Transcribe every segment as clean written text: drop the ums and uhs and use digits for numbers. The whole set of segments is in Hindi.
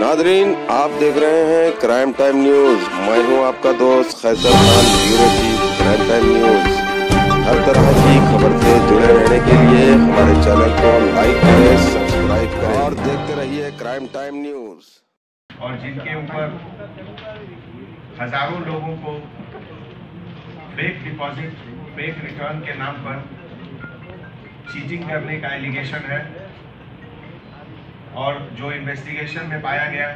नादरीन, आप देख रहे हैं क्राइम टाइम न्यूज। मैं हूं आपका दोस्त Khaisar Khan, bureau chief crime time news. हर तरह की खबर से जुड़े रहने के लिए हमारे चैनल को लाइक करें, सब्सक्राइब करें और देखते रहिए क्राइम टाइम न्यूज। और जिनके ऊपर हजारों लोगों को फेक डिपॉजिट, फेक रिटर्न के नाम पर चीटिंग करने का एलिगेशन है। और जो इन्वेस्टिगेशन में पाया गया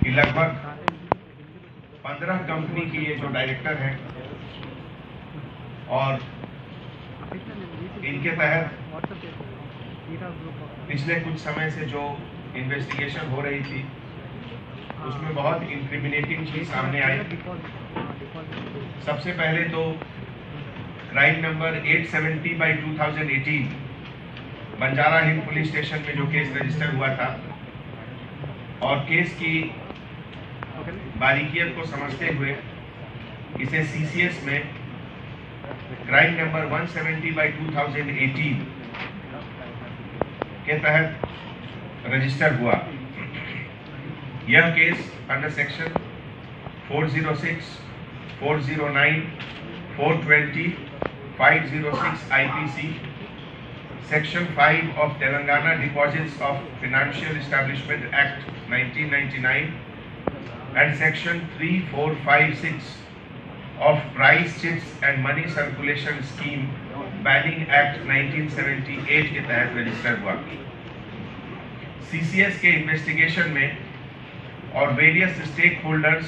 कि लगभग 15 कंपनी की ये जो डायरेक्टर हैं और इनके तहत पिछले कुछ समय से जो इन्वेस्टिगेशन हो रही थी उसमें बहुत इंक्रिमिनेटिंग चीज सामने आई थी। सबसे पहले तो क्राइम नंबर 870/2018 बंजारा हिल पुलिस स्टेशन में जो केस रजिस्टर हुआ था और केस की बारीकियत को समझते हुए इसे सीसीएस में क्राइम नंबर 170/2018 के तहत रजिस्टर हुआ। यह case under section 406, 409, 420, 506 IPC, Section 5 of Telangana Deposits of Financial Establishment Act 1999 and Section 3456 of Price Chits and Money Circulation Scheme Banning Act 1978 के तहत रजिस्टर हुआ। सीसीएस के इन्वेस्टिगेशन में और वेरियस स्टेक होल्डर्स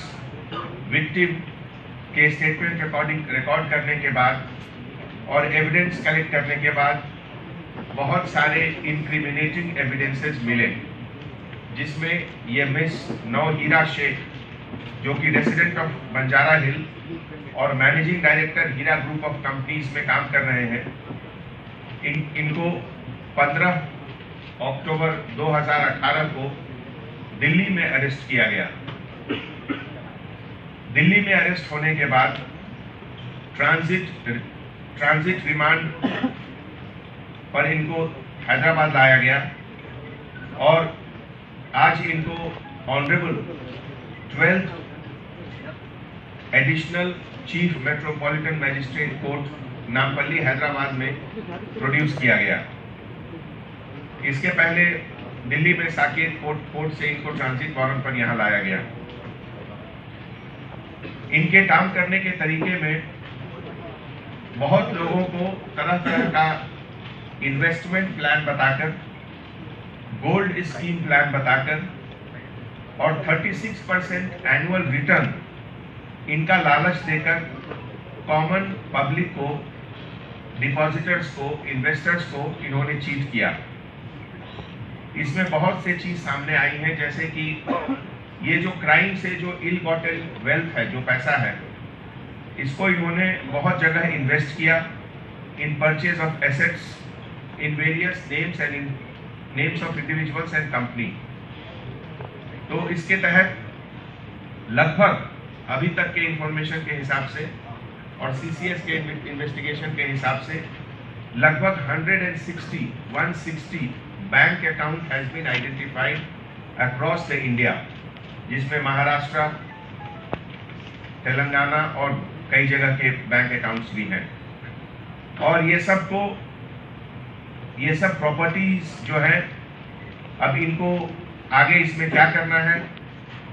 विक्टिम के स्टेटमेंट रिकॉर्ड करने के बाद और एविडेंस कलेक्ट करने के बाद बहुत सारे इंक्रिमिनेटिंग एविडेंसेस मिले, जिसमें ये मिस नौहीरा शेख जो कि रेसिडेंट ऑफ बंजारा हिल और managing director Heera group of companies में काम कर रहे हैं, इनको 15 अक्टूबर 2018 को दिल्ली में अरेस्ट किया गया। दिल्ली में अरेस्ट होने के बाद ट्रांजिट रिमांड पर इनको हैदराबाद लाया गया और आज इनको honourable 12th additional chief metropolitan magistrate court Nampally Hyderabad में प्रोड्यूस किया गया। इसके पहले दिल्ली में साकेत कोर्ट से इनको ट्रांजिट वारंट पर यहां लाया गया। इनके काम करने के तरीके में बहुत लोगों को तरह तरह का इन्वेस्टमेंट प्लान बताकर, गोल्ड स्कीम प्लान बताकर और 36% एनुअल रिटर्न इनका लालच देकर कॉमन पब्लिक को, डिपॉजिटर्स को, इन्वेस्टर्स को इन्होंने चीट किया। इसमें बहुत से चीज सामने आई है, जैसे कि ये जो क्राइम से जो इल गॉटेन वेल्थ है, जो पैसा है, इसको इन्होंने बहुत जगह इन्वेस्ट किया in purchase of assets in various names and in names of individuals and company। तो इसके तहत लगभग अभी तक के इंफॉर्मेशन के हिसाब से और सीसीएस के इन्वेस्टिगेशन के हिसाब से लगभग 160 bank account has been identified across the India, जिसमें महाराष्ट्र, तेलंगाना और कई जगह के बैंक अकाउंट्स भी हैं। और ये सब प्रॉपर्टीज जो है, अब इनको आगे इसमें क्या करना है,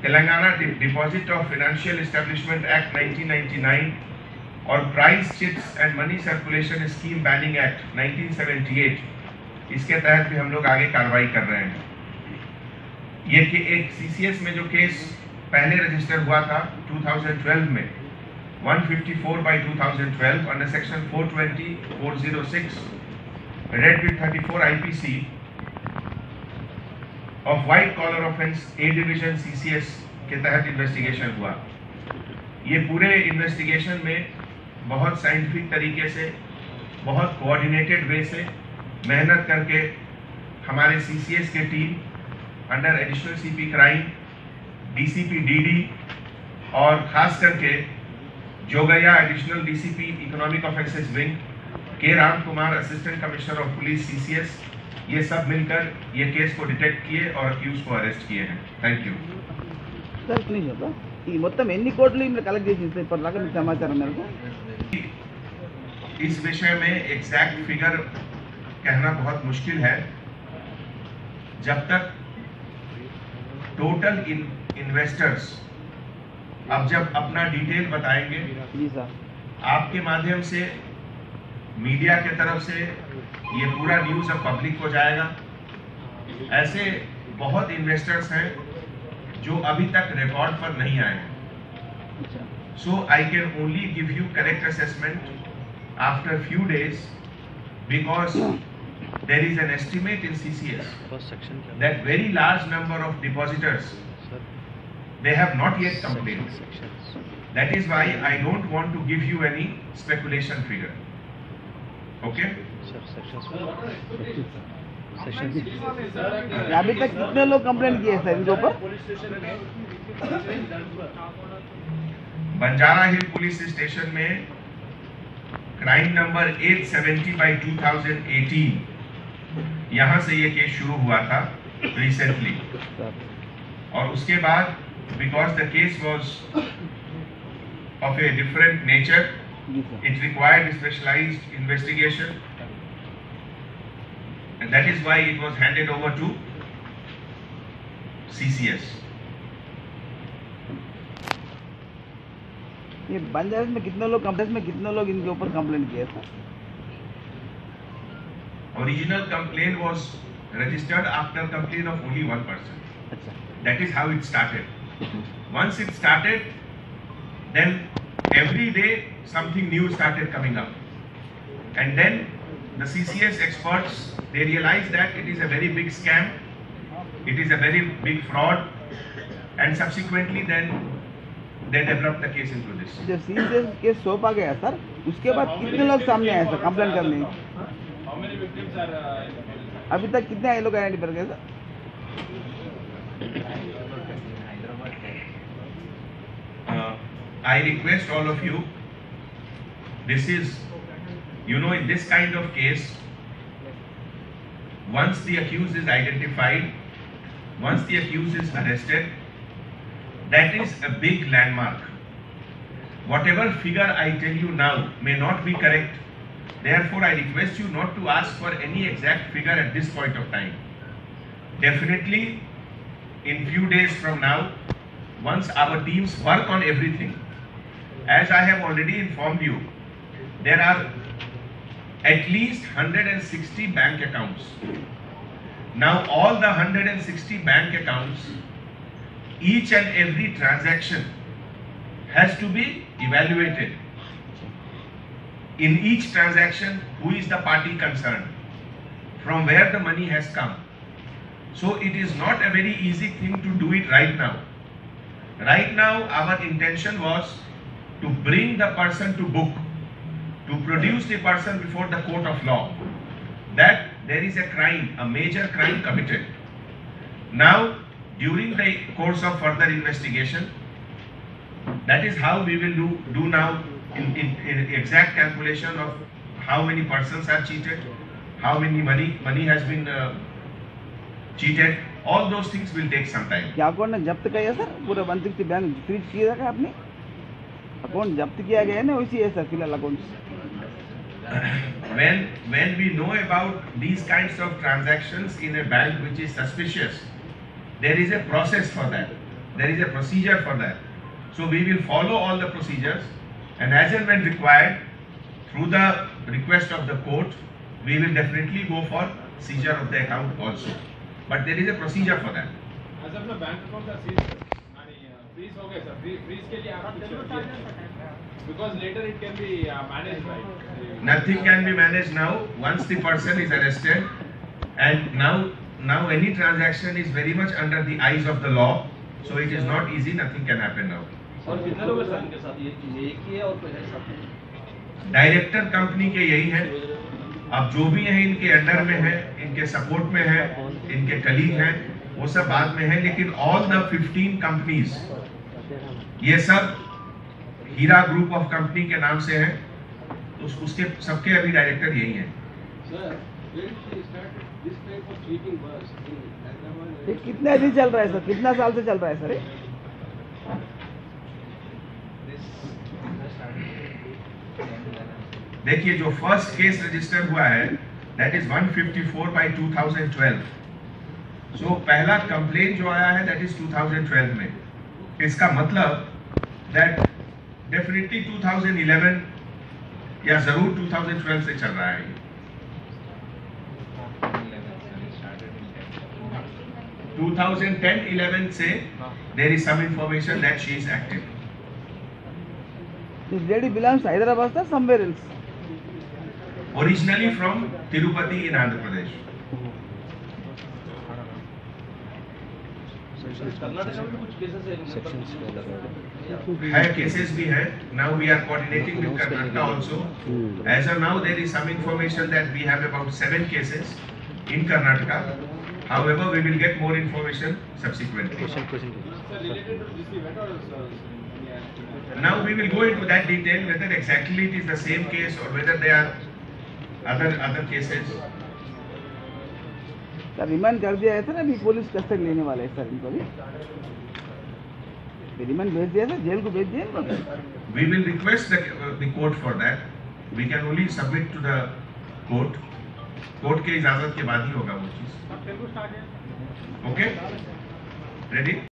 Telangana deposit of financial establishment act 1999 और price chits and money circulation scheme banning act 1978, इसके तहत भी हम लोग आगे कार्रवाई कर रहे हैं। ये कि एक सीसीएस में जो केस पहले रजिस्टर हुआ था 2012 में 154/2012 under section 420, 406 Red with 34 IPC of white collar offense A division CCS के तहत इन्वेस्टिगेशन हुआ। ये पूरे इन्वेस्टिगेशन में बहुत साइंटिफिक तरीके से, बहुत कोऑर्डिनेटेड वे से मेहनत करके हमारे सीसीएस के team under additional CP crime, DCP DD और खास करके जोगया additional DCP economic offences wing, K Ram Kumar assistant commissioner of police CCS ये सब मिलकर ये केस को डिटेक्ट किए और अक्यूज को अरेस्ट किए हैं। थैंक यू సార్ ప్లీజ్ చెప్పా ఈ మొత్తం ఎన్ని కోట్లు మీరు కలెక్ట్ చేసి ఇప్పటిదాకా మీకు సమాచారం మేరకు? इस विषय में एग्जैक्ट फिगर कहना बहुत मुश्किल है। जब तक टोटल इन्वेस्टर्स अब जब अपना डिटेल बताएंगे जी सर, आपके माध्यम से मीडिया के तरफ से ये पूरा न्यूज़ अब पब्लिक हो जाएगा। ऐसे बहुत इन्वेस्टर्स हैं जो अभी तक रिकॉर्ड पर नहीं आए हैं। So I can only give you correct assessment after few days because there is an estimate in CCS that very large number of depositors they have not yet complained. That is why I don't want to give you any speculation figure. Okay? अभी तक कितने लोग कंप्लेंट किए सर इनके ऊपर? बंजारा हिल पुलिस स्टेशन में क्राइम नंबर 870/2018 यहाँ से ये केस शुरू हुआ था रिसेंटली, और उसके बाद because the case was of a different nature it required specialized investigation, and that is why it was handed over to CCS. ये बंजारा में कितने लोग इनके ऊपर कंप्लेंट किए sir? Original complaint was registered after complaint of only one person. अच्छा, That is how it started. Once it started, then every day something new started coming up, and then the CCS experts, they realized that it is a very big scam, it is a very big fraud, and subsequently then they developed the case into this. जब सीसीएस केस सौंपा गया सर, उसके बाद कितने लोग सामने आए सर कंप्लेंट करने? अभी तक कितने लोग आइडेंटिफाई कर गए sir? I request all of you, this is, you know, in this kind of case, once the accused is identified, once the accused is arrested, that is a big landmark. Whatever figure I tell you now may not be correct. Therefore, I request you not to ask for any exact figure at this point of time. Definitely, in few days from now, once our teams work on everything, as I have already informed you, there are at least 160 bank accounts. Now, all the 160 bank accounts, each and every transaction has to be evaluated. In each transaction, who is the party concerned, from where the money has come. So it is not a very easy thing to do it right now. Right now, our intention was to bring the person to book, to produce the person before the court of law, that there is a crime, a major crime committed. Now, during the course of further investigation, that is how we will do now in exact calculation of how many persons are cheated, how many money has been cheated. All those things will take some time. क्या अकाउंट ने जब्त किया सर? पूरा 160 बैंक फ्रीज किया था आपने? अकाउंट जब्त किया गया है ना, वैसी है सर फिलहाल account? When we know about these kinds of transactions in a bank which is suspicious, there is a process for that. There is a procedure for that. So we will follow all the procedures, and as and when required, through the request of the court, we will definitely go for seizure of the account also. But there is a procedure for that. as of the bank account are seized and freeze हो गए sir, freeze के लिए आप कुछ because later it can be managed, right? Nothing can be managed now once the person is arrested, and now any transaction is very much under the eyes of the law, so it is not easy. Nothing can happen now. और कितने लोग हैं सर इनके साथ? ये एक ही है और कोई है साथ? डायरेक्टर कंपनी के यही है। अब जो भी है इनके अंडर में है, इनके सपोर्ट में है, इनके कलीग हैं, वो सब बाद में है, लेकिन ऑल द 15 कंपनीज ये सब हीरा ग्रुप ऑफ कंपनी के नाम से है, तो उसके सबके अभी डायरेक्टर यही है। Sir, where did they start? this type of cheating was in Hyderabad. ये कितने दिन चल रहा है सर, कितना साल से चल रहा है सर ये? देखिए जो फर्स्ट केस रजिस्टर हुआ है दैट इज 154 बाय 2012. सो पहला कंप्लेंट जो आया है दैट इज 2012 में. इसका मतलब दैट डेफिनेटली 2011 या जरूर 2012 से चल रहा है. 2010-11 से there is some information that she is active. This lady belongs to Hyderabad or somewhere else? Originally from Tirupati in Andhra Pradesh. है केसेस भी है. Now we are coordinating with Karnataka also. As of now there is some information that we have about 7 cases in Karnataka. However, we will get more information subsequently. Sir, related to this event or Now we will go into that detail whether exactly it is the same case or whether they are other cases. Sir remand कर दिया है सर, अभी पुलिस कस्टडी लेने वाले हैं सर इनको भी. रिमांड भेज दिया सर, जेल को भेज दिया इनको. We will request the court for that. We can only submit to the court. Court के इजाजत के बाद ही होगा वो चीज. Okay? Ready?